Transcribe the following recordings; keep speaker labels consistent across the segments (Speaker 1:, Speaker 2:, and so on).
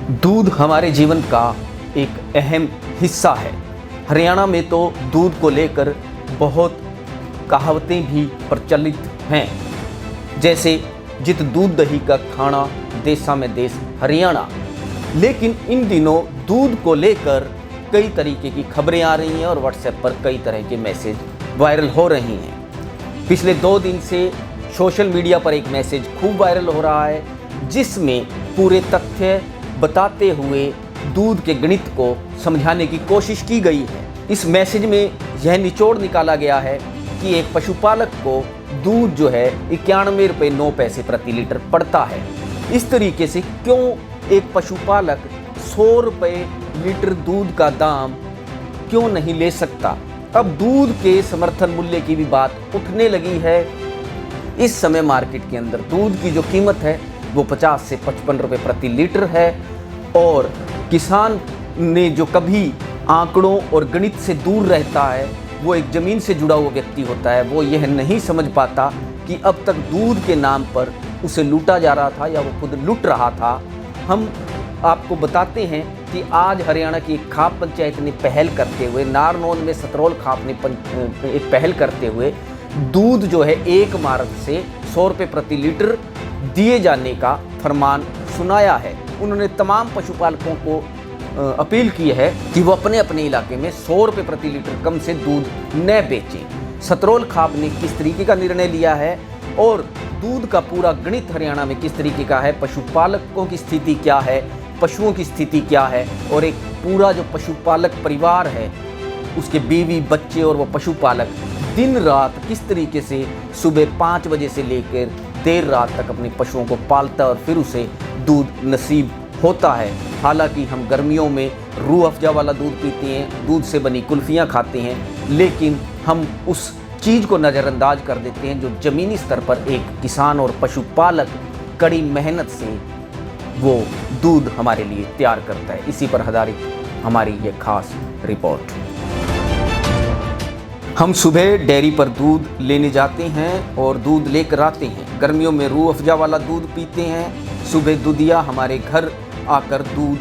Speaker 1: दूध हमारे जीवन का एक अहम हिस्सा है। हरियाणा में तो दूध को लेकर बहुत कहावतें भी प्रचलित हैं, जैसे जित दूध दही का खाना देसा में देश हरियाणा। लेकिन इन दिनों दूध को लेकर कई तरीके की खबरें आ रही हैं और व्हाट्सएप पर कई तरह के मैसेज वायरल हो रही हैं। पिछले 2 दिन से सोशल मीडिया पर एक मैसेज खूब वायरल हो रहा है, जिसमें पूरे तथ्य बताते हुए दूध के गणित को समझाने की कोशिश की गई है। इस मैसेज में यह निचोड़ निकाला गया है कि एक पशुपालक को दूध जो है 91 रुपये 9 पैसे प्रति लीटर पड़ता है। इस तरीके से क्यों एक पशुपालक 100 रुपये लीटर दूध का दाम क्यों नहीं ले सकता? अब दूध के समर्थन मूल्य की भी बात उठने लगी है। इस समय मार्केट के अंदर दूध की जो कीमत है वो 50 से 55 रुपये प्रति लीटर है, और किसान ने जो कभी आंकड़ों और गणित से दूर रहता है, वो एक ज़मीन से जुड़ा हुआ व्यक्ति होता है, वो यह नहीं समझ पाता कि अब तक दूध के नाम पर उसे लूटा जा रहा था या वो खुद लूट रहा था। हम आपको बताते हैं कि आज हरियाणा की एक खाप पंचायत ने पहल करते हुए, नारनौंद में सतरोल खाप ने एक पहल करते हुए दूध जो है 1 मार्च से 100 रुपये प्रति लीटर दिए जाने का फरमान सुनाया है। उन्होंने तमाम पशुपालकों को अपील की है कि वो अपने अपने इलाके में 100 रुपये प्रति लीटर कम से दूध न बेचें। सतरोल खाप ने किस तरीके का निर्णय लिया है और दूध का पूरा गणित हरियाणा में किस तरीके का है, पशुपालकों की स्थिति क्या है, पशुओं की स्थिति क्या है, और एक पूरा जो पशुपालक परिवार है, उसके बीवी बच्चे और वो पशुपालक दिन रात किस तरीके से सुबह 5 बजे से लेकर देर रात तक अपने पशुओं को पालता है और फिर उसे दूध नसीब होता है। हालांकि हम गर्मियों में रूह अफ़ज़ा वाला दूध पीते हैं, दूध से बनी कुल्फ़ियाँ खाते हैं, लेकिन हम उस चीज़ को नज़रअंदाज कर देते हैं जो ज़मीनी स्तर पर एक किसान और पशुपालक कड़ी मेहनत से वो दूध हमारे लिए तैयार करता है। इसी पर आधारित हमारी ये खास रिपोर्ट। हम सुबह डेयरी पर दूध लेने जाते हैं और दूध लेकर आते हैं। गर्मियों में रूह अफ़ज़ा वाला दूध पीते हैं। सुबह दूधिया हमारे घर आकर दूध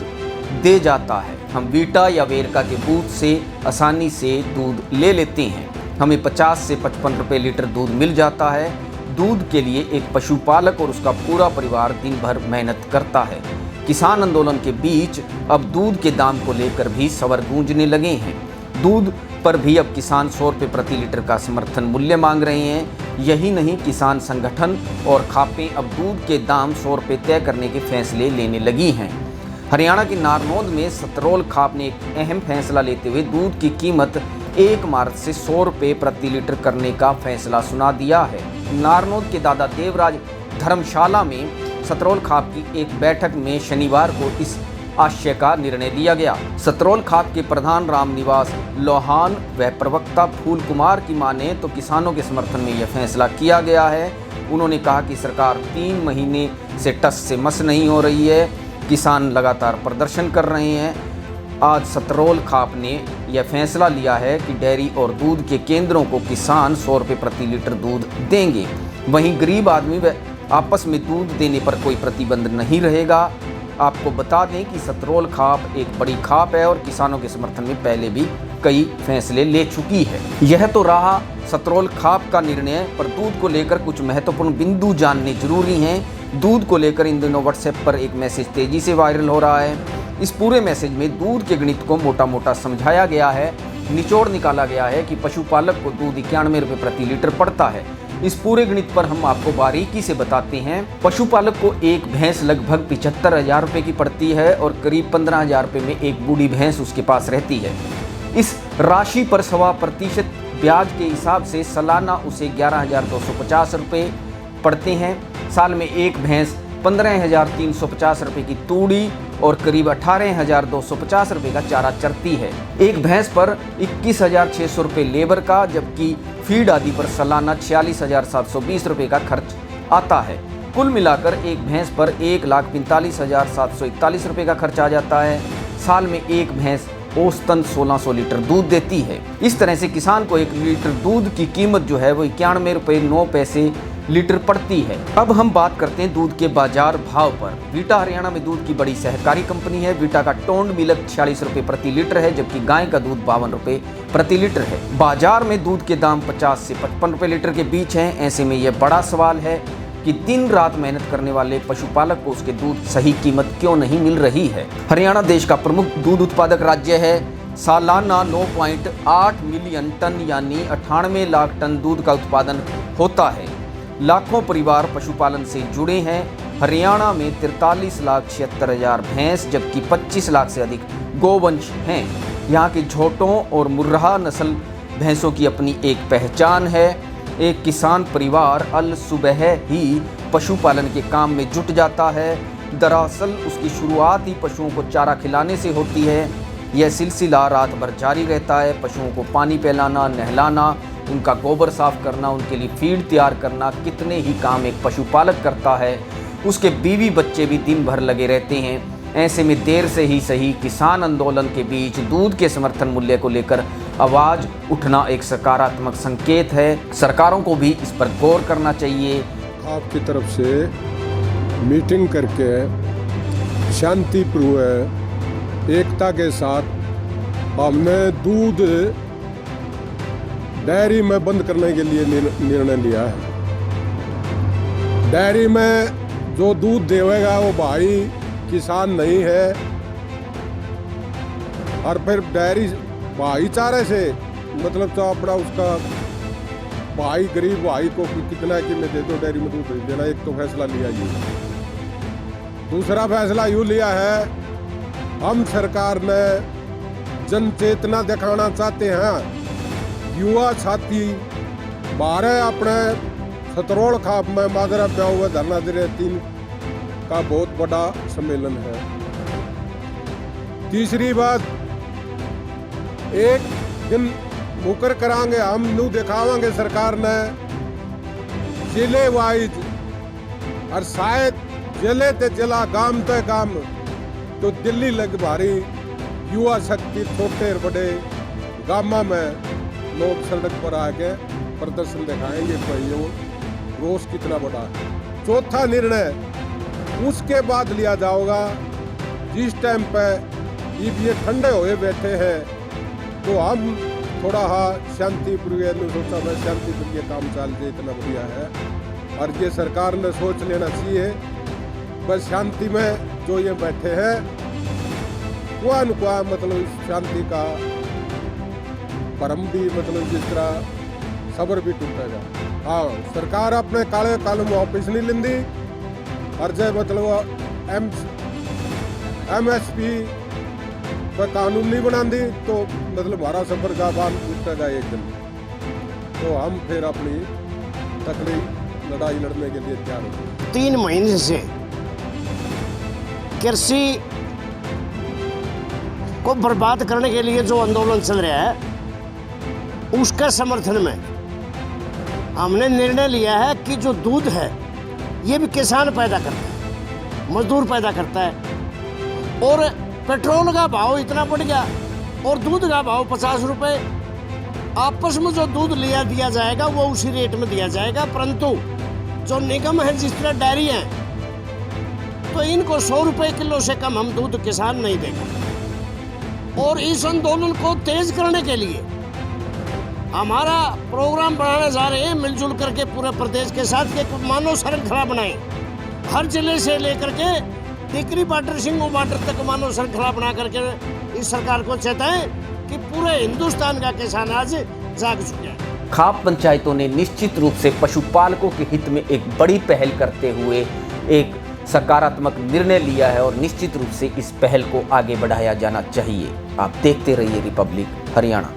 Speaker 1: दे जाता है। हम वीटा या वेरका के बूथ से आसानी से दूध ले लेते हैं। हमें 50 से 55 रुपये लीटर दूध मिल जाता है। दूध के लिए एक पशुपालक और उसका पूरा परिवार दिन भर मेहनत करता है। किसान आंदोलन के बीच अब दूध के दाम को लेकर भी स्वर गूंजने लगे हैं। दूध पर भी अब किसान 100 रुपये प्रति लीटर का समर्थन मूल्य मांग रहे हैं। यही नहीं, किसान संगठन और खापें अब दूध के दाम 100 रुपये तय करने के फैसले लेने लगी हैं। हरियाणा की नारनौंद में सतरोल खाप ने एक अहम फैसला लेते हुए दूध की कीमत 1 मार्च से 100 रुपये प्रति लीटर करने का फैसला सुना दिया है। नारनौंद के दादा देवराज धर्मशाला में सतरोल खाप की एक बैठक में शनिवार को इस आशय का निर्णय लिया गया। सतरोल खाप के प्रधान रामनिवास लोहान व प्रवक्ता फूल कुमार की माने तो किसानों के समर्थन में यह फैसला किया गया है। उन्होंने कहा कि सरकार 3 महीने से टस से मस नहीं हो रही है, किसान लगातार प्रदर्शन कर रहे हैं। आज सतरोल खाप ने यह फैसला लिया है कि डेयरी और दूध के केंद्रों को किसान 100 रुपये प्रति लीटर दूध देंगे। वहीं गरीब आदमी व आपस में दूध देने पर कोई प्रतिबंध नहीं रहेगा। आपको बता दें कि सतरोल खाप एक बड़ी खाप है और किसानों के समर्थन में पहले भी कई फैसले ले चुकी है। यह तो रहा सतरोल खाप का निर्णय, पर दूध को लेकर कुछ महत्वपूर्ण बिंदु जानने जरूरी हैं। दूध को लेकर इन दिनों व्हाट्सएप पर एक मैसेज तेजी से वायरल हो रहा है। इस पूरे मैसेज में दूध के गणित को मोटा मोटा समझाया गया है। निचोड़ निकाला गया है कि पशुपालक को दूध 91 रुपये प्रति लीटर पड़ता है। इस पूरे गणित पर हम आपको बारीकी से बताते हैं। पशुपालक को एक भैंस लगभग 75,000 रुपये की पड़ती है और करीब 15,000 रुपये में एक बूढ़ी भैंस उसके पास रहती है। इस राशि पर 1.25% ब्याज के हिसाब से सालाना उसे 11,250 रुपये पड़ते हैं। साल में एक भैंस 15,350 रुपये की तूड़ी और करीब 18,250 रुपये का चारा चरती है। एक भैंस पर 21,600 रुपये लेबर का, जबकि फीड आदि पर सालाना 46,720 रुपये का खर्च आता है। कुल मिलाकर एक भैंस पर 1,45,741 रुपये का खर्च आ जाता है। साल में एक भैंस औसतन 1600 लीटर दूध देती है। इस तरह से किसान को 1 लीटर दूध की कीमत जो है वो 91 रुपये 9 पैसे लीटर पड़ती है। अब हम बात करते हैं दूध के बाजार भाव पर। वीटा हरियाणा में दूध की बड़ी सहकारी कंपनी है। वीटा का टोंड मिल्क 46 रुपए प्रति लीटर है, जबकि गाय का दूध 52 रुपए प्रति लीटर है। बाजार में दूध के दाम 50 से 55 रुपए लीटर के बीच हैं। ऐसे में यह बड़ा सवाल है कि दिन रात मेहनत करने वाले पशुपालक को उसके दूध सही कीमत क्यों नहीं मिल रही है। हरियाणा देश का प्रमुख दूध उत्पादक राज्य है। सालाना 9.8 मिलियन टन यानी 98 लाख टन दूध का उत्पादन होता है। लाखों परिवार पशुपालन से जुड़े हैं। हरियाणा में 43,76,000 भैंस जबकि 25 लाख से अधिक गोवंश हैं। यहाँ की झोटों और मुर्राह नस्ल भैंसों की अपनी एक पहचान है। एक किसान परिवार अल सुबह ही पशुपालन के काम में जुट जाता है। दरअसल उसकी शुरुआत ही पशुओं को चारा खिलाने से होती है। यह सिलसिला रात भर जारी रहता है। पशुओं को पानी पिलाना, नहलाना, उनका गोबर साफ करना, उनके लिए फीड तैयार करना, कितने ही काम एक पशुपालक करता है। उसके बीवी बच्चे भी दिन भर लगे रहते हैं। ऐसे में देर से ही सही किसान आंदोलन के बीच दूध के समर्थन मूल्य को लेकर आवाज़ उठना एक सकारात्मक संकेत है। सरकारों को भी इस पर गौर करना चाहिए।
Speaker 2: आपकी तरफ से मीटिंग करके शांतिपूर्ण एकता के साथ हमने दूध डेयरी में बंद करने के लिए निर्णय लिया है। डेयरी में जो दूध देवेगा वो भाई किसान नहीं है, और फिर डेयरी भाईचारे से मतलब तो अपना उसका भाई गरीब भाई को कितना कि मैं दे दो डेयरी में दूध देना। एक तो फैसला लिया ये। दूसरा फैसला यूँ लिया है, हम सरकार ने जन चेतना दिखाना चाहते हैं। युवा साथी 12 अपने सतरोड़ खाप में माजरा पे हुए धरना दे रहे 3 का बहुत बड़ा सम्मेलन है। तीसरी बात, एक दिन मुकर करांगे, हम नू दिखावांगे सरकार ने जिले वाइज, और शायद जिले ते जिला गांव ते गांव तो दिल्ली लग भारी युवा शक्ति छोटे बड़े गांव में लोग सड़क पर आके प्रदर्शन दिखाएंगे भाइयों रोष कितना बड़ा है। चौथा निर्णय उसके बाद लिया जाएगा, जिस टाइम पे ये ठंडे हुए बैठे हैं तो हम थोड़ा शांतिप्रिय सोचा मैं शांतिप्रिय काम चल जाए, इतना बढ़िया है। और ये सरकार ने सोच लेना चाहिए बस शांति में जो ये बैठे हैं कुआ मतलब शांति का परम भी मतलब जिस तरह सबर भी टूटेगा। हाँ, सरकार अपने काले कानून वापिस नहीं लेंदी, और जब मतलब MSP पर कानून नहीं बनाती तो मतलब हमारा सफर का बांध टूटेगा एक दिन। तो हम फिर अपनी तकड़ी लड़ाई लड़ने के लिए तैयार होंगे।
Speaker 3: 3 महीने से कृषि को बर्बाद करने के लिए जो आंदोलन चल रहा है उसके समर्थन में हमने निर्णय लिया है कि जो दूध है ये भी किसान पैदा करता है, मजदूर पैदा करता है। और पेट्रोल का भाव इतना बढ़ गया और दूध का भाव 50 रुपए। आपस में जो दूध लिया दिया जाएगा वो उसी रेट में दिया जाएगा, परंतु जो निगम है जिस तरह डेयरी है तो इनको 100 रुपए किलो से कम हम दूध किसान नहीं देगा। और इस आंदोलन को तेज करने के लिए हमारा प्रोग्राम बनाने जा रहे हैं मिलजुल करके पूरे प्रदेश के साथ एक मानव श्रृंखला बनाएं। हर जिले से लेकर के टिकरी बॉर्डर सिंगू बॉर्डर तक मानव श्रृंखला बना करके इस सरकार को चेताएं कि पूरे हिंदुस्तान का किसान आज जाग चुका है।
Speaker 1: खाप पंचायतों ने निश्चित रूप से पशुपालकों के हित में एक बड़ी पहल करते हुए एक सकारात्मक निर्णय लिया है और निश्चित रूप से इस पहल को आगे बढ़ाया जाना चाहिए। आप देखते रहिए रिपब्लिक हरियाणा।